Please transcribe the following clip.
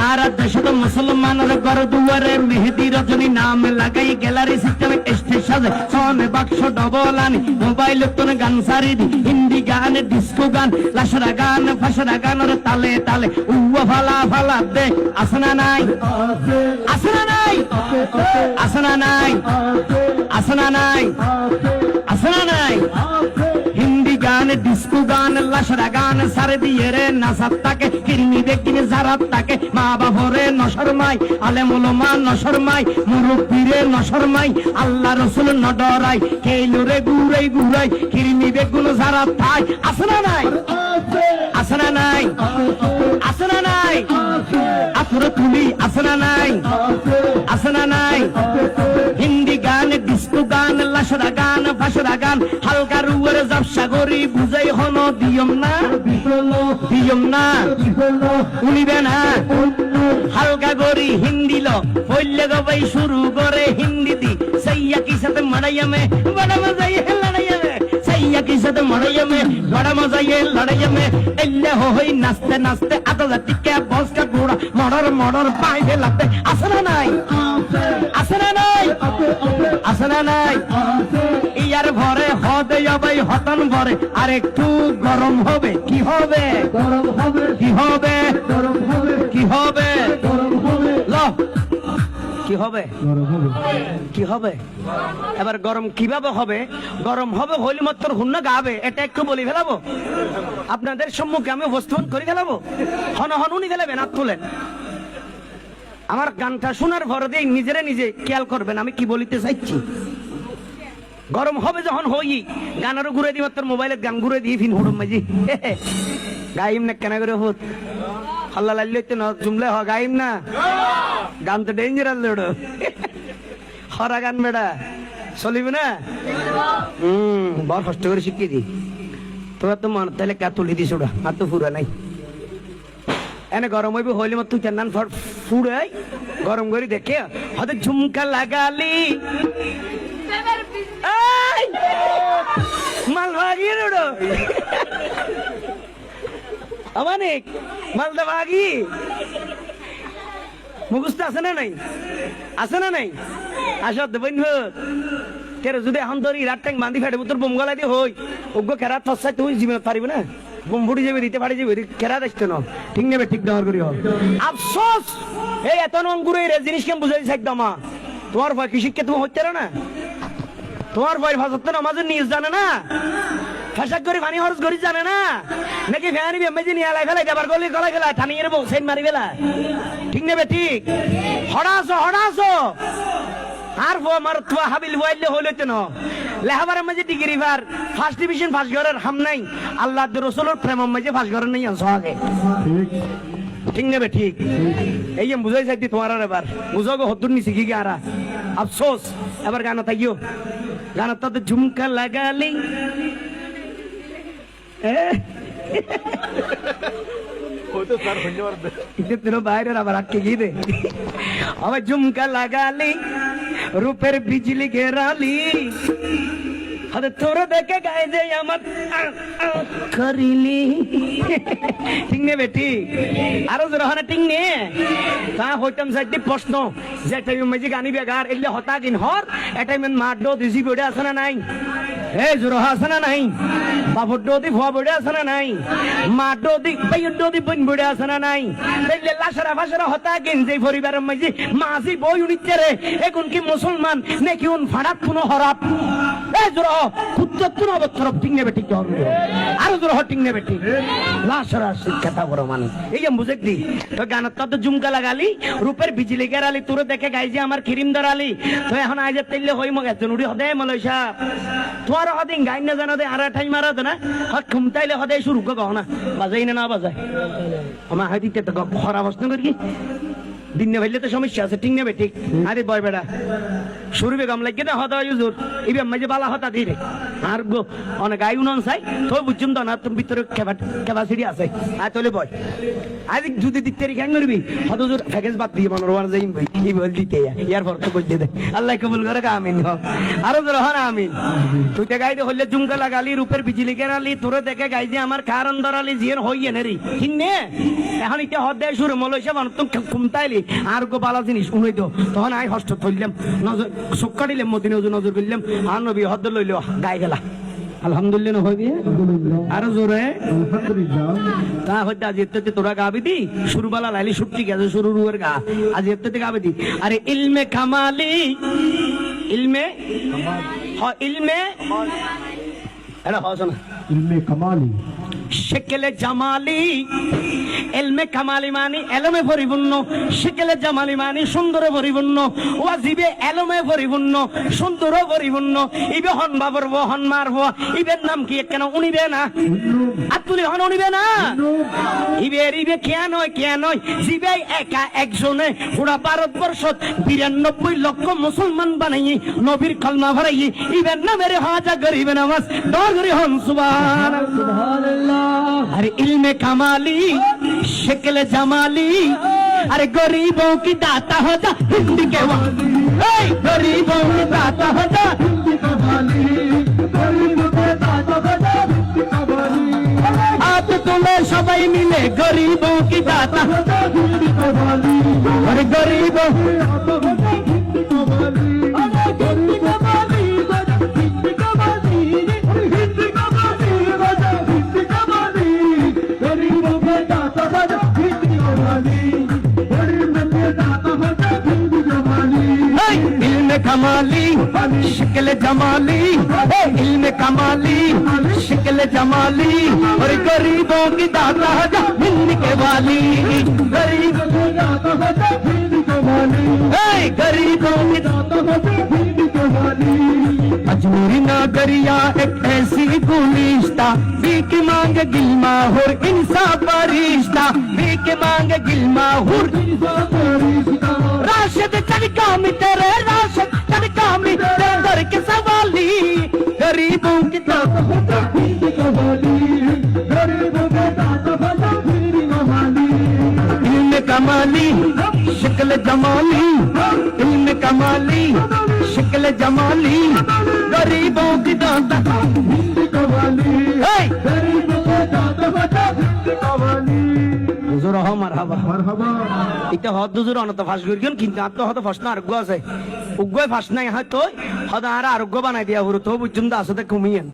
আর দেশত মুসলমানের ঘর দুয়ারে মেহেদি রজনী নাম লাগাই গ্যালারি সিস্টেমে স্টেজ সাজে সনে বাক্স ডবল আনি মোবাইল তোর গান সারি দি হিন্দি গান ডিস্কো গান লাশরা গান ফাশরা গানের তালে তালে উয়া ফালা ফালা দে আসনা নাই আসনা নাই আসনা নাই আসনা নাই আসনা নাই হিন্দি গান ডিস্কো গান লাশরা গান সারে দিয়ে রে নাসাত তাকে কিরমি দেখিনে জারাত তাকে মা বাবরে নশরমাই আলেম উলামা নশরমাই মুরব্বিরে নশরমাই আল্লাহ রাসূল নডরাই কেইলরে গুরাই গুরাই কিরমি বেগুন জারাত তাই আসনা নাই আসনা নাই আসনা নাই আফরে তুলি আসনা নাই আসনা নাই হিন্দি গান ডিস্কো গান লাশরা গান ফাশরা গান হালকা রুয়ের জাবসা গরি বুঝাই হন দিয়ম না উনিবে না হালকা গরি হিন্দি লো হইলে গবাই শুরু করে হিন্দি দি সাইয়া কি সাথে মারাইয়ামে বড় মজা ये লড়াইয়ামে সাইয়া কি সাথে মারাইয়ামে বড় মজা ये লড়াইয়ামে এল্লে হই নাচতে নাচতে আদা টিকে বস কা গোড়া মড়র মড়র পাইবে লাগতে আসনা নাই আসনা নাই আসনা নাই ইয়ার ভরে হদে যাবাই হতন ভরে আর একটু গরম হবে কি হবে গরম হবে কি হবে গরম হবে কি হবে গরম হবে ল কি হবে গরম হবে কি হবে এবার গরম কিভাবে হবে গরম হবে হইলে মাত্র হুন্না গাবে এটা একটু বলি ফেলাবো আপনাদের সম্মুখে আমি উপস্থাপন করে ফেলাবো হন হন উনি ফেলাবেন হাত তুলেন আমার গানটা শোনার ভরে দিয়ে নিজেরা নিজে খেয়াল করবেন আমি কি বলিতে চাইছি গরম হবে যখন হই গানারও ঘুরে দিই মাত্র মোবাইলের গান ঘুরে দিই ফিন হুড়ুম মাঝি গাইম না কেন করে হুত হাল্লা লাল্লে তো না জুমলে হ গাইম না গান তো ডেঞ্জারাস লোড়ো হরা গান বেড়া চলিবে না বড় কষ্ট করে শিখিয়ে দি তোরা তো মন তাহলে কা তুলি দিস ওটা আর তো ফুরা নাই এনে গরম হইবে হইলে মত তুই চান্নান ফুড়াই গরম করে দেখে হয়তো ঝুমকা লাগালি মালবাগি রোডো অনেক মালদা বাগি মুখস্থ আছে না নাই আছে না নাই আসো দেবেন কেরে যদি এখন ধরি রাত ট্যাঙ্ক বান্ধি ফেটে তোর বোম গলা দিয়ে হই ওগ্য কেরাত ফসাই তুই জীবনে পারিবে না বোম ফুটি যাবে দিতে পারি যাবে কেরাত আসতে না ঠিক নেবে ঠিক দেওয়ার করি আফসোস এই এত অঙ্গুরে জিনিস কেমন বুঝাইছে একদম তোমার ভয় কৃষি কে তুমি হচ্ছে না তোমার ভয় ভাষা নামাজের নিজ জানে না ফাঁসাক করে পানি খরচ করি জানে না নাকি ফ্যানি বেমেজি নিয়ে আলাই ফেলাই দেবার গলি গলা গেলা টানিয়ে বউ সেন মারি ফেলা ঠিক নেবে ঠিক হড়াছো আর আমার তো হাবিল বইলে হইলে তো না লেহাবার মাঝে ডিগ্রি বার ফার্স্ট ডিভিশন ফার্স্ট ঘরের হাম নাই আল্লাহ রসুলের প্রেম মাঝে ফার্স্ট ঘরের নেই আনছো আগে ঠিক নেবে ঠিক এই বুঝাই চাইতি তোমার আর এবার বুঝো গো হদ্দুর নিছি কি আরা আফসোস এবার গান তাইও গান তাতে ঝুমকা লাগালি বাইরে আবার আটকে গিয়ে দে আবার ঝুমকা লাগালি রূপের বিজলি ঘেরালি আরে তোর দেখে গায়ে যে আমার করিলি ঠিক নেবে ঠিক আরো জোর ঠিক নে তা হইতাম সাইডে প্রশ্ন যে টাইম মাঝে গানি বেগার এলে হতা দিন হর এটা মেন মাড্ডো দিছি বড়ে আছে না নাই এই জোর আছে না নাই বাবুড্ডো দি ভুয়া বড়ে আছে না নাই মাড্ডো দি বাইড্ডো দি বন বড়ে আছে না নাই এলে লাশরা ফাশরা হতা গিন যে পরিবারের মাঝে মাঝি বই উনিতে রে এখন কি মুসলমান নাকি উন ফাড়াত কোনো হরাপ এই জোর কুত্তর অবতরফ ঠিক নেবে ঠিক আরো জোর ঠিক নেবে ঠিক লাশরা শিক্ষাটা বড় মানুষ এই যে বুঝে দি তো গানত তো ঝুমকা লাগালি রূপের বিজলি গেরালি তোর দেখে গাইছে আমার খিরিম ধরালি তো এখন আজ তেলে হই মগ একজন উড়ি হদে মলয়সা তোমার হদিন গাইন না জানা দে আর ঠাই মারা দে না হক খুমতাইলে হদে শুরু গো না বাজাই না বাজায় আমার হাতিতে তো খরা প্রশ্ন করি দিনে ভাইলে তো সমস্যা আছে ঠিক নেবে ঠিক আরে বয় বেড়া শুরু বেগম লাগে না হতা হুজুর ইবে মাঝে বালা হতা দিরে আর গো অনেক আই উনন চাই তো বুঝুম তো না তুমি ভিতরে ক্যাপাসিটি আছে আর চলে বয় আজ যদি দিতে রি কেন করবি হত হুজুর প্যাকেজ বাদ দিয়ে মনোর ওয়ার যাইম ভাই কি বল দিতে ইয়ার পর তো বলতে দে আল্লাহ কবুল করে আমিন আরো জোর হন আমিন তুই তে গাইতে হলে জুমকা লাগালি রূপের বিজলি কেরালি তোরে দেখে গাই যে আমার কারণ ধরালি জিয়ার হইয়ে নেরি কিন্নে এখন এটা হদ দেয় সুরে মলইসা মানুষ তো কুমতাইলি আর গো বালা জিনিস শুনই তো তখন আই হস্ত ধরলাম নজর চক্কা দিলাম মদিনে নজর করলাম আর নবী হদ লইল গাই গেলা আলহামদুলিল্লাহ হইবি আরো জোরে তা হইতে আজ এতে তোরা গাবি দি শুরুবালা লাইলি ছুটি গেছে শুরু রুয়ের গা আজ এতে গাবি দি আরে ইলমে কামালি ইলমে ইলমে এটা হস না ইলমে কামালি শেকেলে জামালি এলমে কামালি মানি এলমে পরিপূর্ণ শেকেলে জামালি মানি সুন্দরে পরিপূর্ণ ওয়াজিবে এলমে পরিপূর্ণ সুন্দরে পরিপূর্ণ ইবে হন বাবর হন মারব ইবের নাম কি কেন উনিবে না আতুলি হন উনিবে না ইবে কে নয় জিবে একা একজনে পুরা ভারতবর্ষ 92 লক্ষ মুসলমান বানাই নবীর কলমা ভরাই ইবের নামের হাজা গরিব নামাজ দর করি হন সুবহানাল্লাহ अरे इल्मे कमाली शक्ल जमाली अरे गरीबों की दाता हो जा हिंदी के वाली गरीबों की दाता हो जा हिंदी के वाली गरीबों के दाता हो जा हिंदी के वाली आप तुम्हें सबाई मिले गरीबों की दाता हो जा हिंदी के वाली अरे गरीबों की दाता हो जा हिंदी के वाली अरे हिंदी के वाली हिंदी के वाली हिंदी के वाली इल्मे कमाली शक्ल जमाली इल्मे कमाली शक्ल जमाली और गरीबों की दाता है हिंद के वाली गरीबों की दाता है हिंद के वाली गरीबों की दाता है हिंद के वाली अजमेरी नागरिया एक ऐसी गुलिस्ता भीख मांगे गिलमा हुर इंसाफ रिश्ता भीख मांगे गिलमा हुर राशिद चढ़का में तेरे राशिद चढ़का में तेरे घर के सवाली गरीबों की दाता हिंद के वाली गरीबों के दाता हिंद के वाली इल्मे कमाली शक्ल जमाली इल्मे कमाली शक्ल जमाली गरीबों की दाता हिंद के वाली गरीबों के दाता हिंद के वाली হুজুর হ মারহাবা মারহাবা এটা হদ হুজুর অনত ফাঁস করিন কিন্তু আত্ম হদ ফাঁস না আরোগ্য আছে উগ্গয় ফাঁস নাই হয়তো হদ আর আরোগ্য বানাই দিয়া হুরু তো বুঝুন দা আসতে কমিয়েন